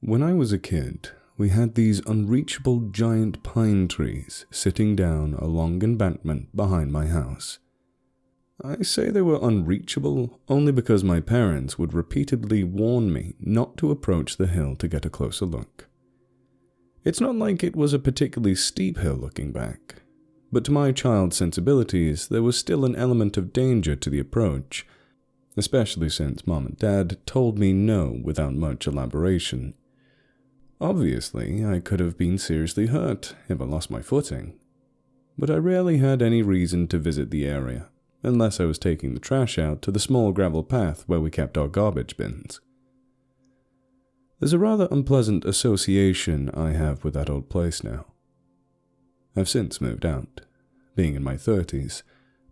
When I was a kid, we had these unreachable giant pine trees sitting down a long embankment behind my house. I say they were unreachable only because my parents would repeatedly warn me not to approach the hill to get a closer look. It's not like it was a particularly steep hill looking back, but to my child's sensibilities there was still an element of danger to the approach, especially since Mom and Dad told me no without much elaboration. Obviously, I could have been seriously hurt if I lost my footing, but I rarely had any reason to visit the area, unless I was taking the trash out to the small gravel path where we kept our garbage bins. There's a rather unpleasant association I have with that old place now. I've since moved out, being in my 30s,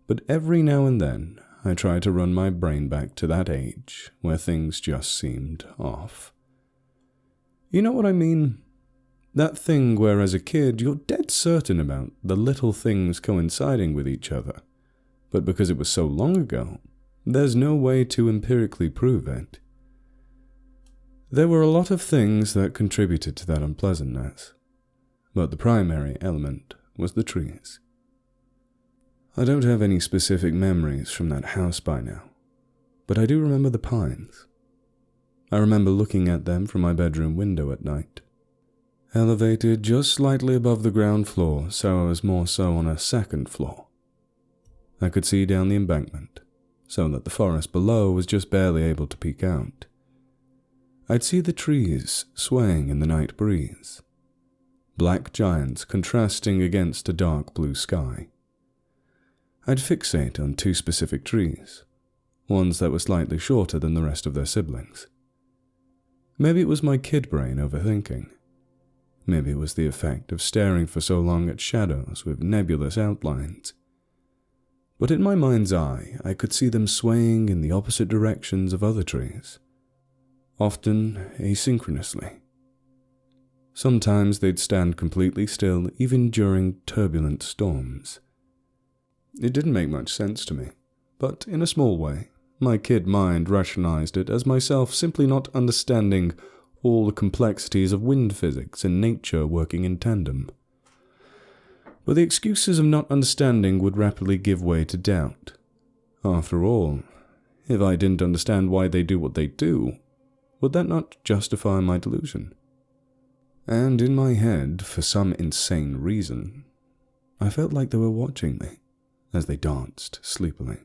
but every now and then I try to run my brain back to that age where things just seemed off. You know what I mean? That thing where as a kid you're dead certain about the little things coinciding with each other, but because it was so long ago, there's no way to empirically prove it. There were a lot of things that contributed to that unpleasantness, but the primary element was the trees. I don't have any specific memories from that house by now, but I do remember the pines. I remember looking at them from my bedroom window at night. Elevated just slightly above the ground floor, so I was more so on a second floor. I could see down the embankment, so that the forest below was just barely able to peek out. I'd see the trees swaying in the night breeze, black giants contrasting against a dark blue sky. I'd fixate on two specific trees, ones that were slightly shorter than the rest of their siblings. Maybe it was my kid brain overthinking. Maybe it was the effect of staring for so long at shadows with nebulous outlines. But in my mind's eye, I could see them swaying in the opposite directions of other trees, often asynchronously. Sometimes they'd stand completely still even during turbulent storms. It didn't make much sense to me, but in a small way, my kid mind rationalized it as myself simply not understanding all the complexities of wind physics and nature working in tandem. But the excuses of not understanding would rapidly give way to doubt. After all, if I didn't understand why they do what they do, would that not justify my delusion? And in my head, for some insane reason, I felt like they were watching me as they danced sleepily.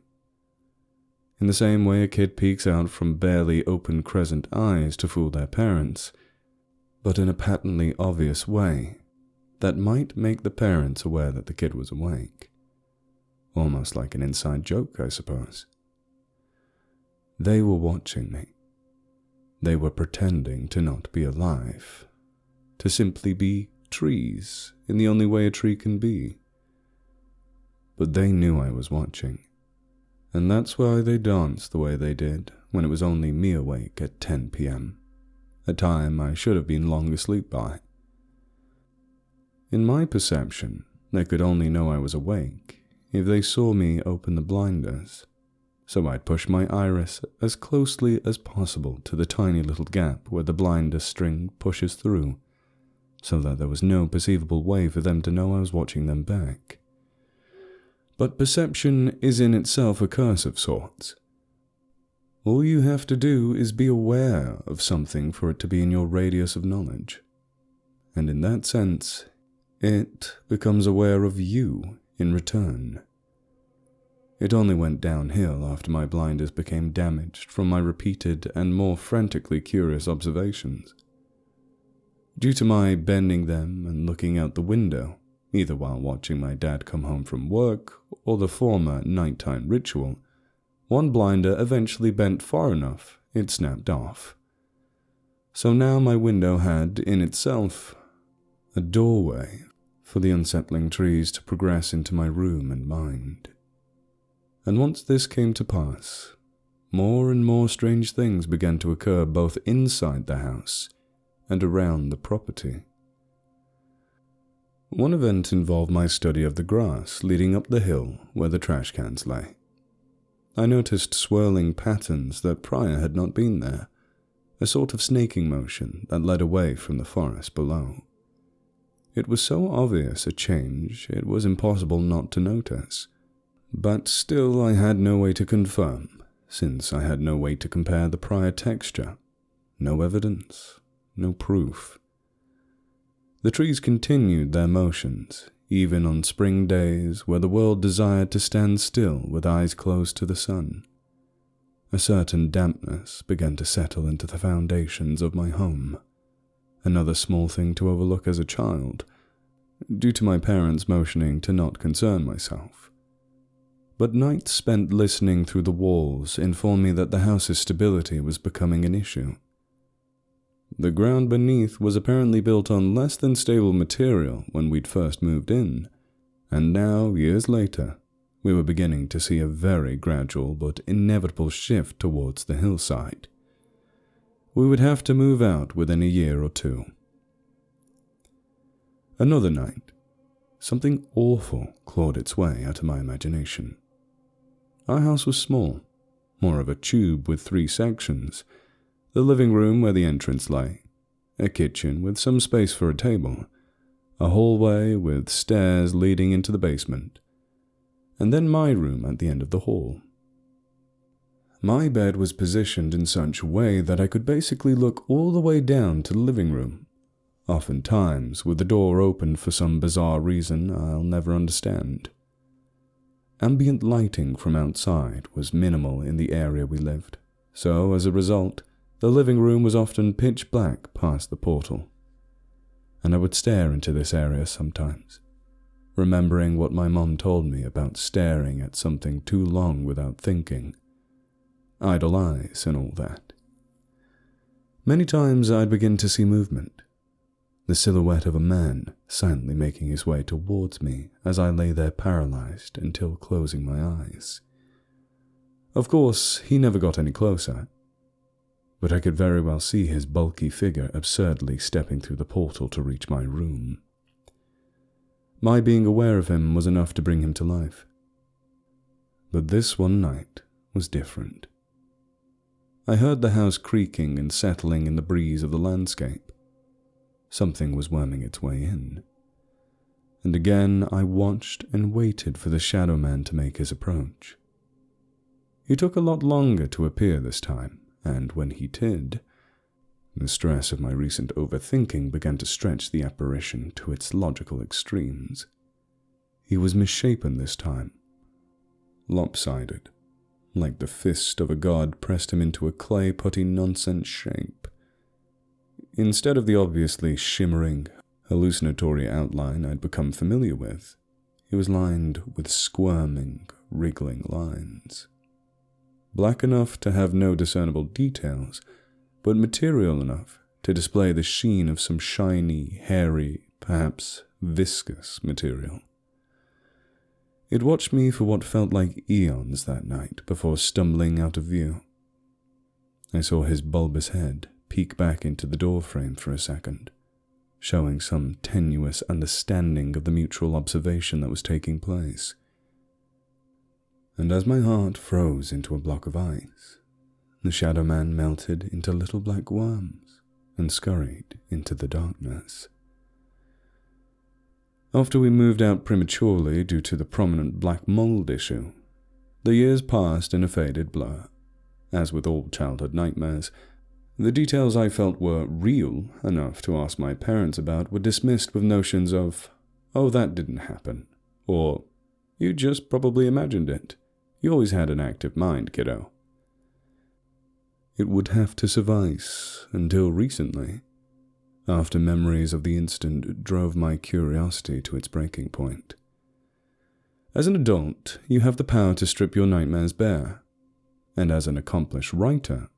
In the same way a kid peeks out from barely open crescent eyes to fool their parents, but in a patently obvious way that might make the parents aware that the kid was awake. Almost like an inside joke, I suppose. They were watching me. They were pretending to not be alive, to simply be trees in the only way a tree can be. But they knew I was watching, and that's why they danced the way they did when it was only me awake at 10 p.m., a time I should have been long asleep by. In my perception, they could only know I was awake if they saw me open the blinders, so I'd push my iris as closely as possible to the tiny little gap where the blinder string pushes through, so that there was no perceivable way for them to know I was watching them back. But perception is in itself a curse of sorts. All you have to do is be aware of something for it to be in your radius of knowledge. And in that sense, it becomes aware of you in return. It only went downhill after my blinders became damaged from my repeated and more frantically curious observations. Due to my bending them and looking out the window, either while watching my dad come home from work or the former nighttime ritual, one blinder eventually bent far enough it snapped off. So now my window had, in itself, a doorway for the unsettling trees to progress into my room and mind. And once this came to pass, more and more strange things began to occur both inside the house and around the property. One event involved my study of the grass leading up the hill where the trash cans lay. I noticed swirling patterns that prior had not been there, a sort of snaking motion that led away from the forest below. It was so obvious a change it was impossible not to notice, but still I had no way to confirm, since I had no way to compare the prior texture. No evidence, no proof. The trees continued their motions, even on spring days where the world desired to stand still with eyes closed to the sun. A certain dampness began to settle into the foundations of my home, another small thing to overlook as a child, due to my parents motioning to not concern myself. But nights spent listening through the walls informed me that the house's stability was becoming an issue. The ground beneath was apparently built on less than stable material when we'd first moved in, and now, years later, we were beginning to see a very gradual but inevitable shift towards the hillside. We would have to move out within a year or two. Another night, something awful clawed its way out of my imagination. Our house was small, more of a tube with 3 sections: the living room where the entrance lay, a kitchen with some space for a table, a hallway with stairs leading into the basement, and then my room at the end of the hall. My bed was positioned in such a way that I could basically look all the way down to the living room, oftentimes with the door open for some bizarre reason I'll never understand. Ambient lighting from outside was minimal in the area we lived, so as a result, the living room was often pitch black past the portal, and I would stare into this area sometimes, remembering what my mom told me about staring at something too long without thinking, idle eyes and all that. Many times I'd begin to see movement, the silhouette of a man silently making his way towards me as I lay there paralyzed until closing my eyes. Of course, he never got any closer, but I could very well see his bulky figure absurdly stepping through the portal to reach my room. My being aware of him was enough to bring him to life. But this one night was different. I heard the house creaking and settling in the breeze of the landscape. Something was worming its way in. And again I watched and waited for the shadowman to make his approach. He took a lot longer to appear this time, and when he did, the stress of my recent overthinking began to stretch the apparition to its logical extremes. He was misshapen this time, lopsided, like the fist of a god pressed him into a clay putty nonsense shape. Instead of the obviously shimmering, hallucinatory outline I'd become familiar with, he was lined with squirming, wriggling lines. Black enough to have no discernible details, but material enough to display the sheen of some shiny, hairy, perhaps viscous material. It watched me for what felt like eons that night before stumbling out of view. I saw his bulbous head peek back into the doorframe for a second, showing some tenuous understanding of the mutual observation that was taking place. And as my heart froze into a block of ice, the shadowman melted into little black worms and scurried into the darkness. After we moved out prematurely due to the prominent black mold issue, the years passed in a faded blur. As with all childhood nightmares, the details I felt were real enough to ask my parents about were dismissed with notions of, "Oh, that didn't happen," or "You just probably imagined it. You always had an active mind, kiddo." It would have to suffice until recently, after memories of the incident drove my curiosity to its breaking point. As an adult, you have the power to strip your nightmares bare, and as an accomplished writer,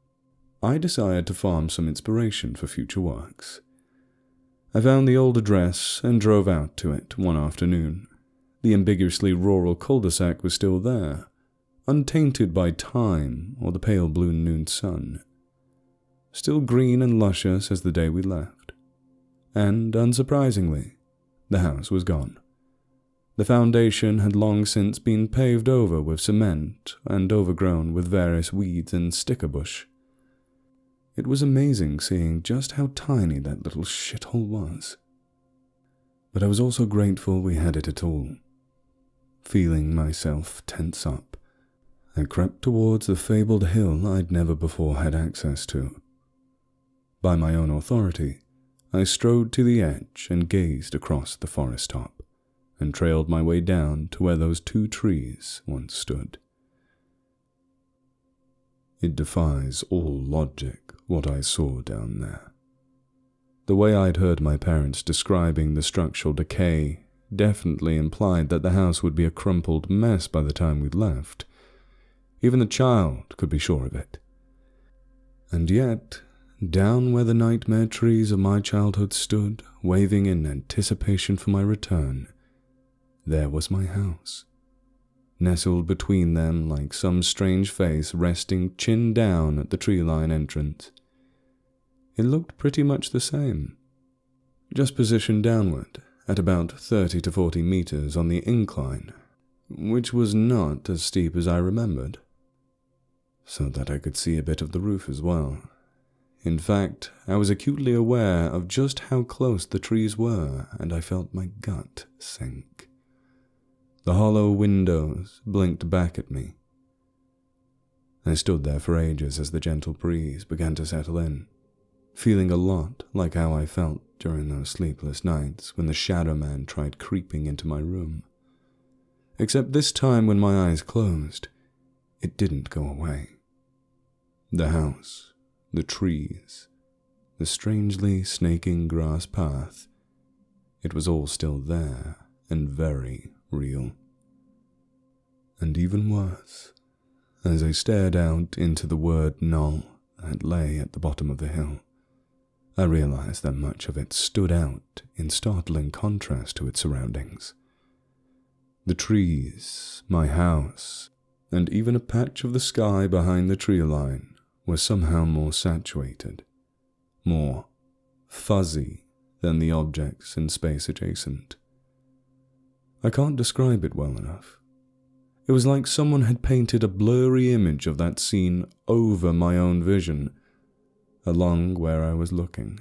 I decided to farm some inspiration for future works. I found the old address and drove out to it one afternoon. The ambiguously rural cul-de-sac was still there, untainted by time or the pale blue noon sun, still green and luscious as the day we left. And, unsurprisingly, the house was gone. The foundation had long since been paved over with cement and overgrown with various weeds and stickerbush. It was amazing seeing just how tiny that little shithole was. But I was also grateful we had it at all. Feeling myself tense up, I crept towards the fabled hill I'd never before had access to. By my own authority, I strode to the edge and gazed across the forest top, and trailed my way down to where those 2 trees once stood. It defies all logic what I saw down there. The way I'd heard my parents describing the structural decay definitely implied that the house would be a crumpled mess by the time we'd left. Even the child could be sure of it. And yet, down where the nightmare trees of my childhood stood, waving in anticipation for my return, there was my house, nestled between them like some strange face resting chin down at the tree line entrance. It looked pretty much the same, just positioned downward at about 30 to 40 meters on the incline, which was not as steep as I remembered, so that I could see a bit of the roof as well. In fact, I was acutely aware of just how close the trees were, and I felt my gut sink. The hollow windows blinked back at me. I stood there for ages as the gentle breeze began to settle in, feeling a lot like how I felt during those sleepless nights when the shadowman tried creeping into my room. Except this time when my eyes closed, it didn't go away. The house, the trees, the strangely snaking grass path, it was all still there and very real. And even worse, as I stared out into the word null that lay at the bottom of the hill, I realized that much of it stood out in startling contrast to its surroundings. The trees, my house, and even a patch of the sky behind the tree line were somehow more saturated, more fuzzy than the objects in space adjacent. I can't describe it well enough. It was like someone had painted a blurry image of that scene over my own vision, along where I was looking.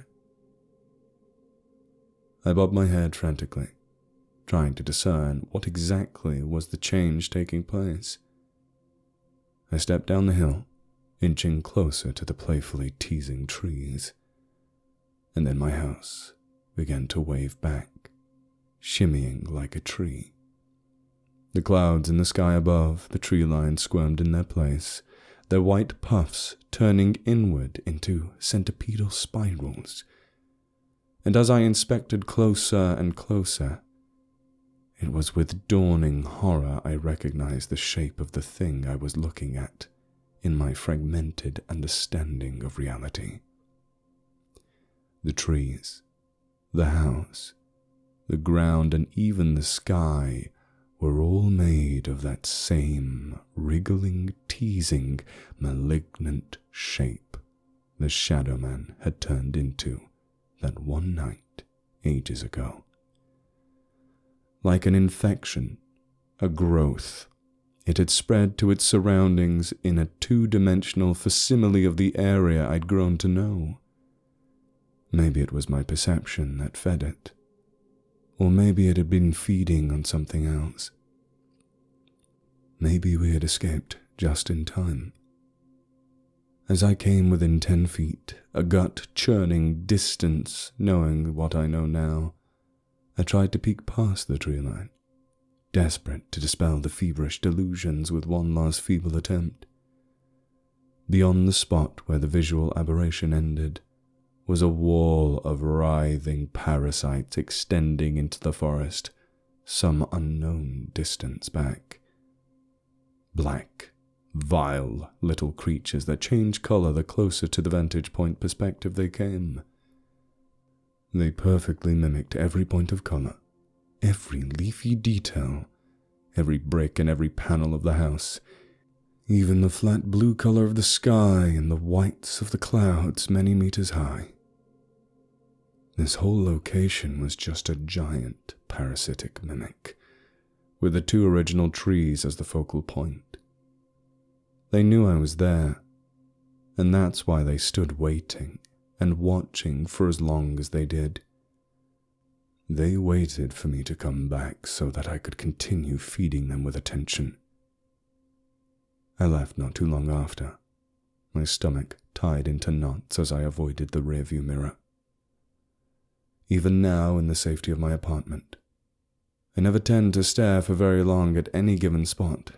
I bobbed my head frantically, trying to discern what exactly was the change taking place. I stepped down the hill, inching closer to the playfully teasing trees, and then my house began to wave back, shimmying like a tree. The clouds in the sky above the tree line squirmed in their place, their white puffs turning inward into centipedal spirals. And as I inspected closer and closer, it was with dawning horror I recognized the shape of the thing I was looking at in my fragmented understanding of reality. The trees, the house, the ground, and even the sky were all made of that same wriggling, teasing, malignant shape the shadowman had turned into that one night ages ago. Like an infection, a growth, it had spread to its surroundings in a two-dimensional facsimile of the area I'd grown to know. Maybe it was my perception that fed it, or maybe it had been feeding on something else. Maybe we had escaped just in time. As I came within 10 feet, a gut-churning distance, knowing what I know now, I tried to peek past the tree line, desperate to dispel the feverish delusions with one last feeble attempt. Beyond the spot where the visual aberration ended was a wall of writhing parasites extending into the forest some unknown distance back. Black, vile little creatures that changed color the closer to the vantage point perspective they came. They perfectly mimicked every point of color, every leafy detail, every brick and every panel of the house, even the flat blue color of the sky and the whites of the clouds many meters high. This whole location was just a giant parasitic mimic, with the two original trees as the focal point. They knew I was there, and that's why they stood waiting and watching for as long as they did. They waited for me to come back so that I could continue feeding them with attention. I left not too long after, my stomach tied into knots as I avoided the rearview mirror. Even now, in the safety of my apartment, I never tend to stare for very long at any given spot.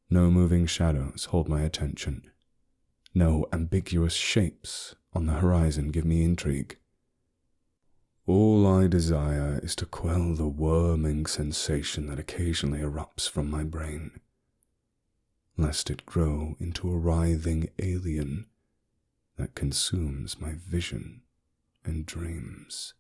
No moving shadows hold my attention. No ambiguous shapes on the horizon give me intrigue. All I desire is to quell the worming sensation that occasionally erupts from my brain, lest it grow into a writhing alien that consumes my vision and dreams.